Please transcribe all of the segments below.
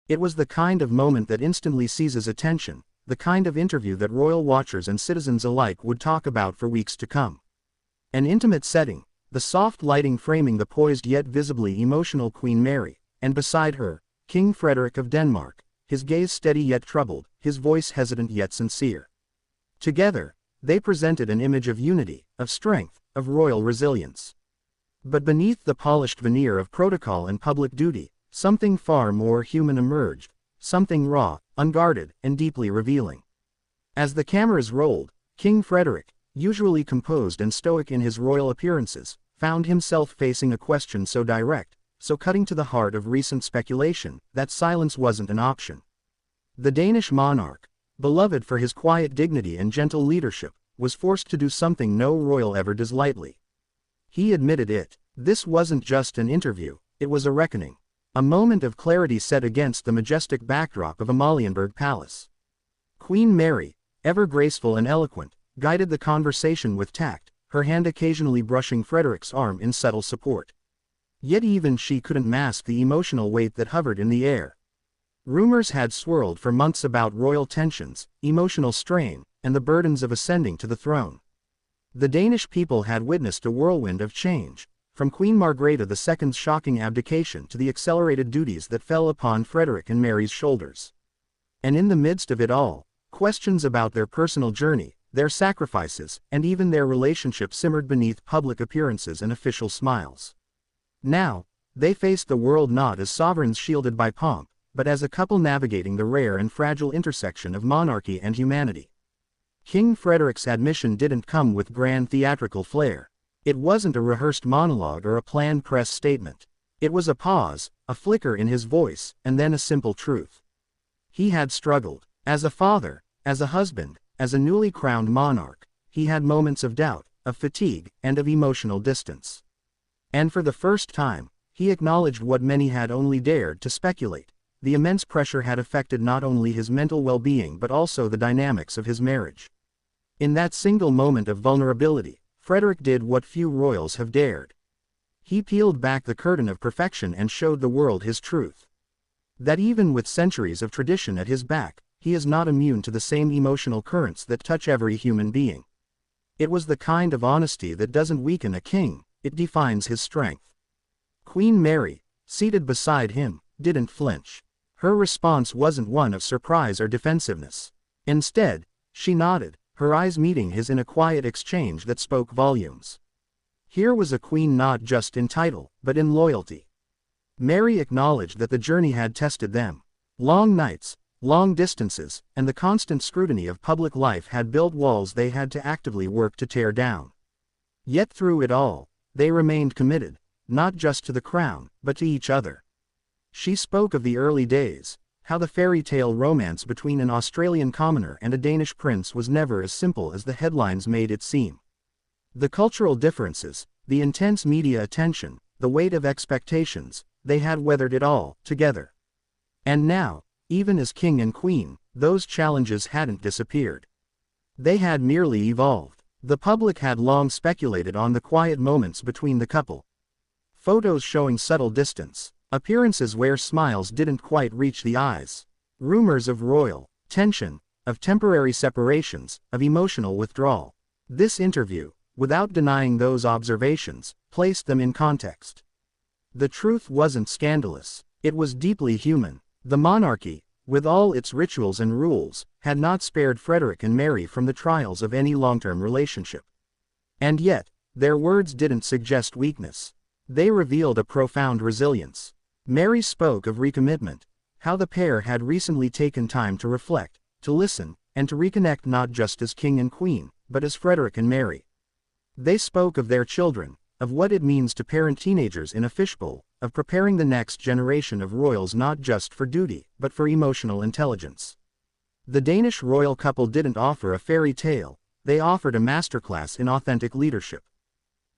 It was the kind of moment that instantly seizes attention, the kind of interview that royal watchers and citizens alike would talk about for weeks to come. An intimate setting, the soft lighting framing the poised yet visibly emotional Queen Mary, and beside her, King Frederik of Denmark, his gaze steady yet troubled, his voice hesitant yet sincere. Together, they presented an image of unity, of strength, of royal resilience. But beneath the polished veneer of protocol and public duty, something far more human emerged, something raw, unguarded, and deeply revealing. As the cameras rolled, King Frederik, usually composed and stoic in his royal appearances, found himself facing a question so direct, so cutting to the heart of recent speculation, that silence wasn't an option. The Danish monarch, beloved for his quiet dignity and gentle leadership, was forced to do something no royal ever does lightly. He admitted it. This wasn't just an interview, it was a reckoning. A moment of clarity set against the majestic backdrop of Amalienborg Palace. Queen Mary, ever graceful and eloquent, guided the conversation with tact, her hand occasionally brushing Frederik's arm in subtle support. Yet even she couldn't mask the emotional weight that hovered in the air. Rumors had swirled for months about royal tensions, emotional strain, and the burdens of ascending to the throne. The Danish people had witnessed a whirlwind of change, from Queen Margrethe II's shocking abdication to the accelerated duties that fell upon Frederik and Mary's shoulders. And in the midst of it all, questions about their personal journey, their sacrifices, and even their relationship simmered beneath public appearances and official smiles. Now, they faced the world not as sovereigns shielded by pomp, but as a couple navigating the rare and fragile intersection of monarchy and humanity. King Frederik's admission didn't come with grand theatrical flair. It wasn't a rehearsed monologue or a planned press statement. It was a pause, a flicker in his voice, and then a simple truth. He had struggled. As a father, as a husband, as a newly crowned monarch, he had moments of doubt, of fatigue, and of emotional distance. And for the first time, he acknowledged what many had only dared to speculate. The immense pressure had affected not only his mental well-being but also the dynamics of his marriage. In that single moment of vulnerability, Frederik did what few royals have dared. He peeled back the curtain of perfection and showed the world his truth. That even with centuries of tradition at his back, he is not immune to the same emotional currents that touch every human being. It was the kind of honesty that doesn't weaken a king, it defines his strength. Queen Mary, seated beside him, didn't flinch. Her response wasn't one of surprise or defensiveness. Instead, she nodded, her eyes meeting his in a quiet exchange that spoke volumes. Here was a queen not just in title, but in loyalty. Mary acknowledged that the journey had tested them. Long nights, long distances, and the constant scrutiny of public life had built walls they had to actively work to tear down. Yet through it all, they remained committed, not just to the crown, but to each other. She spoke of the early days, how the fairy tale romance between an Australian commoner and a Danish prince was never as simple as the headlines made it seem. The cultural differences, the intense media attention, the weight of expectations, they had weathered it all, together. And now, even as king and queen, those challenges hadn't disappeared. They had merely evolved. The public had long speculated on the quiet moments between the couple. Photos showing subtle distance, appearances where smiles didn't quite reach the eyes, rumors of royal tension, of temporary separations, of emotional withdrawal. This interview, without denying those observations, placed them in context. The truth wasn't scandalous, it was deeply human. The monarchy, with all its rituals and rules, had not spared Frederik and Mary from the trials of any long-term relationship. And yet, their words didn't suggest weakness. They revealed a profound resilience. Mary spoke of recommitment, how the pair had recently taken time to reflect, to listen, and to reconnect not just as king and queen, but as Frederik and Mary. They spoke of their children, of what it means to parent teenagers in a fishbowl, of preparing the next generation of royals not just for duty, but for emotional intelligence. The Danish royal couple didn't offer a fairy tale, they offered a masterclass in authentic leadership.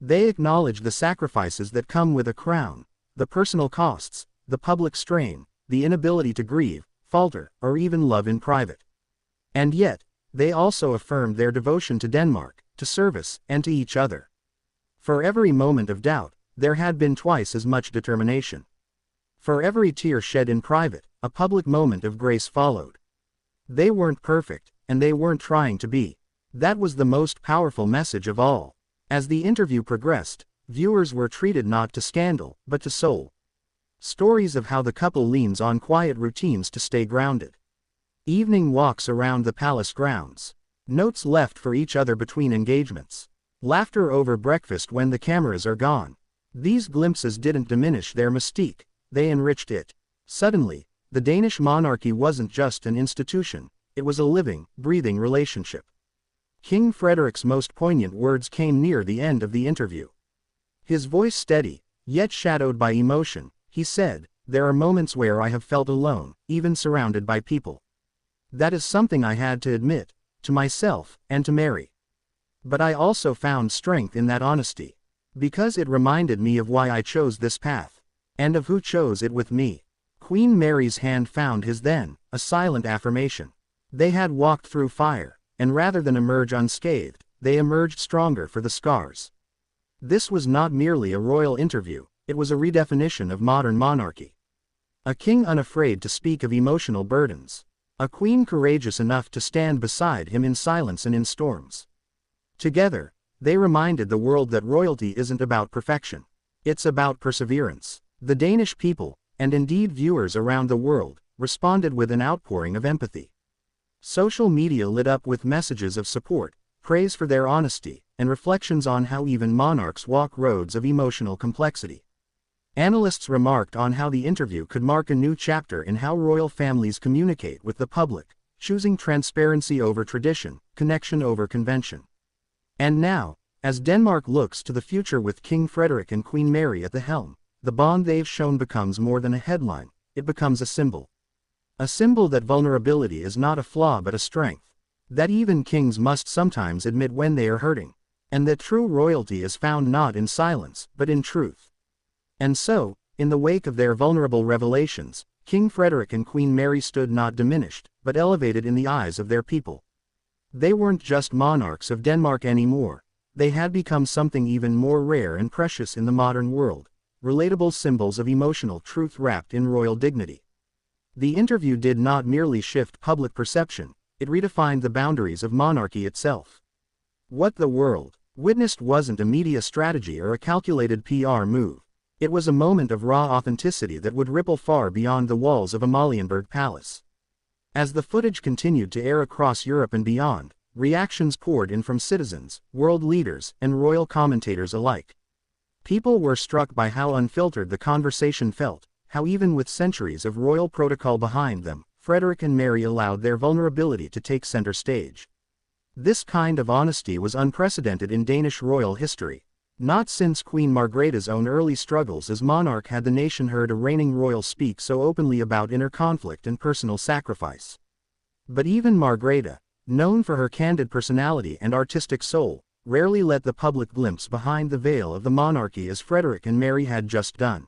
They acknowledged the sacrifices that come with a crown, the personal costs, the public strain, the inability to grieve, falter, or even love in private. And yet, they also affirmed their devotion to Denmark, to service, and to each other. For every moment of doubt, there had been twice as much determination. For every tear shed in private, a public moment of grace followed. They weren't perfect, and they weren't trying to be. That was the most powerful message of all. As the interview progressed, viewers were treated not to scandal, but to soul. Stories of how the couple leans on quiet routines to stay grounded. Evening walks around the palace grounds. Notes left for each other between engagements. Laughter over breakfast when the cameras are gone. These glimpses didn't diminish their mystique, they enriched it. Suddenly, the Danish monarchy wasn't just an institution, it was a living, breathing relationship. King Frederik's most poignant words came near the end of the interview. His voice steady, yet shadowed by emotion, he said, "There are moments where I have felt alone, even surrounded by people. That is something I had to admit, to myself, and to Mary. But I also found strength in that honesty. Because it reminded me of why I chose this path. And of who chose it with me." Queen Mary's hand found his then, a silent affirmation. They had walked through fire, and rather than emerge unscathed, they emerged stronger for the scars. This was not merely a royal interview, it was a redefinition of modern monarchy. A king unafraid to speak of emotional burdens. A queen courageous enough to stand beside him in silence and in storms. Together, they reminded the world that royalty isn't about perfection. It's about perseverance. The Danish people, and indeed viewers around the world, responded with an outpouring of empathy. Social media lit up with messages of support, praise for their honesty, and reflections on how even monarchs walk roads of emotional complexity. Analysts remarked on how the interview could mark a new chapter in how royal families communicate with the public, choosing transparency over tradition, connection over convention. And now, as Denmark looks to the future with King Frederik and Queen Mary at the helm, the bond they've shown becomes more than a headline, it becomes a symbol. A symbol that vulnerability is not a flaw but a strength. That even kings must sometimes admit when they are hurting. And that true royalty is found not in silence, but in truth. And so, in the wake of their vulnerable revelations, King Frederik and Queen Mary stood not diminished, but elevated in the eyes of their people. They weren't just monarchs of Denmark anymore, they had become something even more rare and precious in the modern world, relatable symbols of emotional truth wrapped in royal dignity. The interview did not merely shift public perception, it redefined the boundaries of monarchy itself. What the world witnessed wasn't a media strategy or a calculated PR move. It was a moment of raw authenticity that would ripple far beyond the walls of Amalienborg Palace. As the footage continued to air across Europe and beyond, reactions poured in from citizens, world leaders, and royal commentators alike. People were struck by how unfiltered the conversation felt, how even with centuries of royal protocol behind them, Frederik and Mary allowed their vulnerability to take center stage. This kind of honesty was unprecedented in Danish royal history. Not since Queen Margrethe's own early struggles as monarch had the nation heard a reigning royal speak so openly about inner conflict and personal sacrifice. But even Margrethe, known for her candid personality and artistic soul, rarely let the public glimpse behind the veil of the monarchy as Frederik and Mary had just done.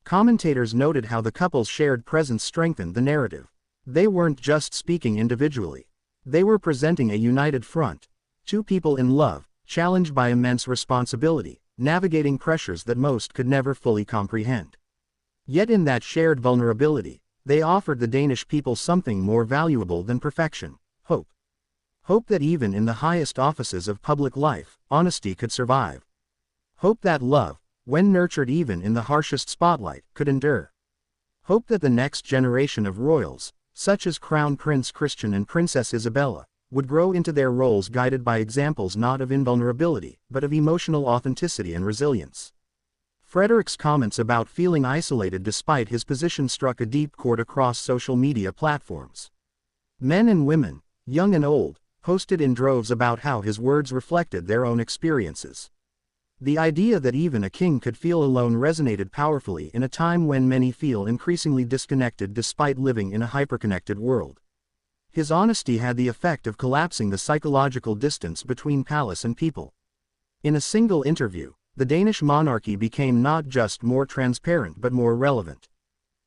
Commentators noted how the couple's shared presence strengthened the narrative. They weren't just speaking individually. They were presenting a united front. Two people in love, challenged by immense responsibility, navigating pressures that most could never fully comprehend. Yet in that shared vulnerability, they offered the Danish people something more valuable than perfection: hope. Hope that even in the highest offices of public life, honesty could survive. Hope that love, when nurtured even in the harshest spotlight, could endure. Hope that the next generation of royals, such as Crown Prince Christian and Princess Isabella, would grow into their roles guided by examples not of invulnerability, but of emotional authenticity and resilience. Frederik's comments about feeling isolated despite his position struck a deep chord across social media platforms. Men and women, young and old, posted in droves about how his words reflected their own experiences. The idea that even a king could feel alone resonated powerfully in a time when many feel increasingly disconnected despite living in a hyperconnected world. His honesty had the effect of collapsing the psychological distance between palace and people. In a single interview, the Danish monarchy became not just more transparent but more relevant.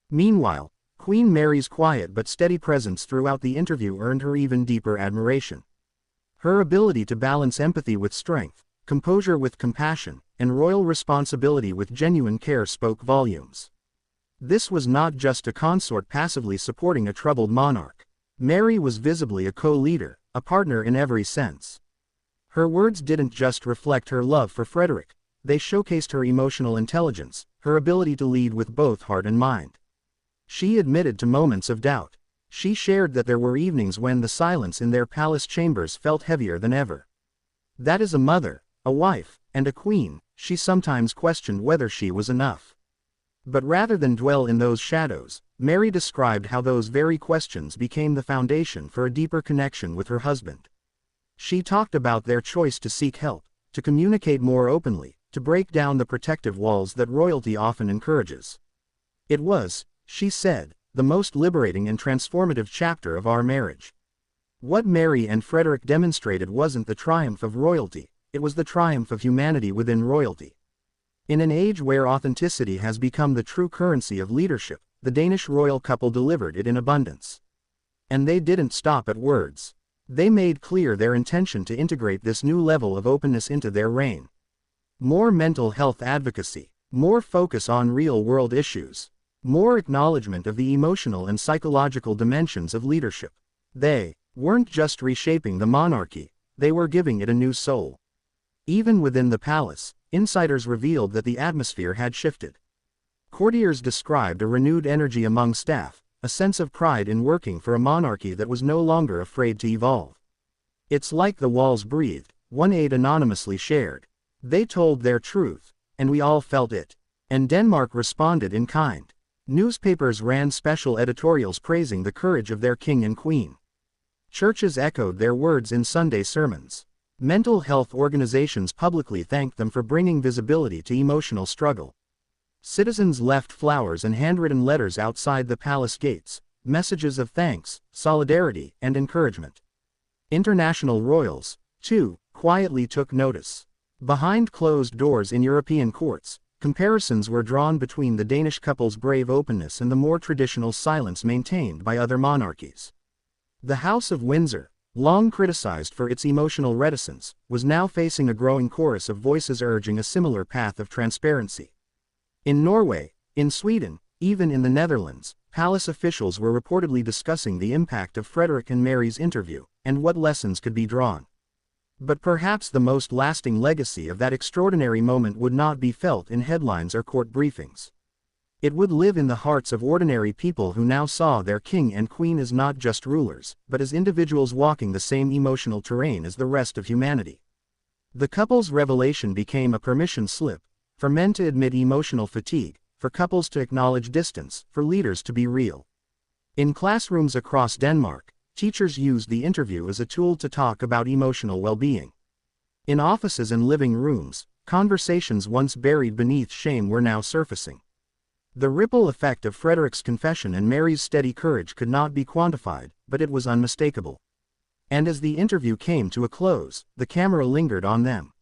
Meanwhile, Queen Mary's quiet but steady presence throughout the interview earned her even deeper admiration. Her ability to balance empathy with strength, composure with compassion, and royal responsibility with genuine care spoke volumes. This was not just a consort passively supporting a troubled monarch. Mary was visibly a co-leader, a partner in every sense. Her words didn't just reflect her love for Frederik, they showcased her emotional intelligence, her ability to lead with both heart and mind. She admitted to moments of doubt. She shared that there were evenings when the silence in their palace chambers felt heavier than ever. That as a mother, a wife, and a queen, she sometimes questioned whether she was enough. But rather than dwell in those shadows, Mary described how those very questions became the foundation for a deeper connection with her husband. She talked about their choice to seek help, to communicate more openly, to break down the protective walls that royalty often encourages. It was, she said, the most liberating and transformative chapter of our marriage. What Mary and Frederik demonstrated wasn't the triumph of royalty, it was the triumph of humanity within royalty. In an age where authenticity has become the true currency of leadership, the Danish royal couple delivered it in abundance. And they didn't stop at words. They made clear their intention to integrate this new level of openness into their reign. More mental health advocacy, more focus on real-world issues, more acknowledgement of the emotional and psychological dimensions of leadership. They weren't just reshaping the monarchy, they were giving it a new soul. Even within the palace, insiders revealed that the atmosphere had shifted. Courtiers described a renewed energy among staff, a sense of pride in working for a monarchy that was no longer afraid to evolve. "It's like the walls breathed," one aide anonymously shared. "They told their truth, and we all felt it." And Denmark responded in kind. Newspapers ran special editorials praising the courage of their king and queen. Churches echoed their words in Sunday sermons. Mental health organizations publicly thanked them for bringing visibility to emotional struggle. Citizens left flowers and handwritten letters outside the palace gates, messages of thanks, solidarity, and encouragement. International royals, too, quietly took notice. Behind closed doors in European courts, comparisons were drawn between the Danish couple's brave openness and the more traditional silence maintained by other monarchies. The House of Windsor, long criticized for its emotional reticence, was now facing a growing chorus of voices urging a similar path of transparency. In Norway, in Sweden, even in the Netherlands, palace officials were reportedly discussing the impact of Frederik and Mary's interview, and what lessons could be drawn. But perhaps the most lasting legacy of that extraordinary moment would not be felt in headlines or court briefings. It would live in the hearts of ordinary people who now saw their king and queen as not just rulers, but as individuals walking the same emotional terrain as the rest of humanity. The couple's revelation became a permission slip, for men to admit emotional fatigue, for couples to acknowledge distance, for leaders to be real. In classrooms across Denmark, teachers used the interview as a tool to talk about emotional well-being. In offices and living rooms, conversations once buried beneath shame were now surfacing. The ripple effect of Frederik's confession and Mary's steady courage could not be quantified, but it was unmistakable. And as the interview came to a close, the camera lingered on them.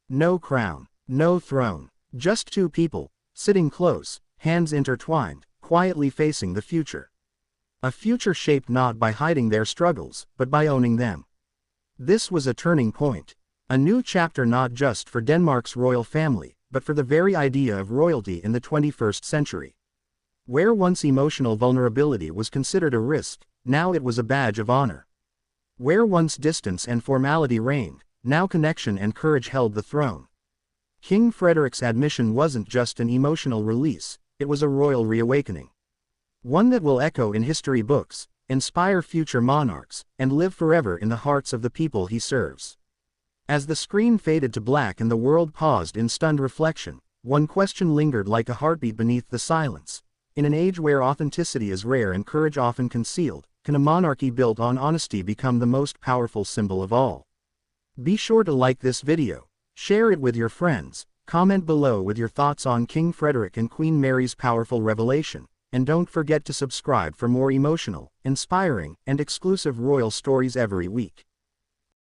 No crown, no throne, just two people, sitting close, hands intertwined, quietly facing the future. A future shaped not by hiding their struggles, but by owning them. This was a turning point. A new chapter not just for Denmark's royal family, but for the very idea of royalty in the 21st century. Where once emotional vulnerability was considered a risk, now it was a badge of honor. Where once distance and formality reigned, now connection and courage held the throne. King Frederik's admission wasn't just an emotional release, it was a royal reawakening. One that will echo in history books, inspire future monarchs, and live forever in the hearts of the people he serves. As the screen faded to black and the world paused in stunned reflection, one question lingered like a heartbeat beneath the silence. In an age where authenticity is rare and courage often concealed, can a monarchy built on honesty become the most powerful symbol of all? Be sure to like this video, share it with your friends, comment below with your thoughts on King Frederik and Queen Mary's powerful revelation, and don't forget to subscribe for more emotional, inspiring, and exclusive royal stories every week.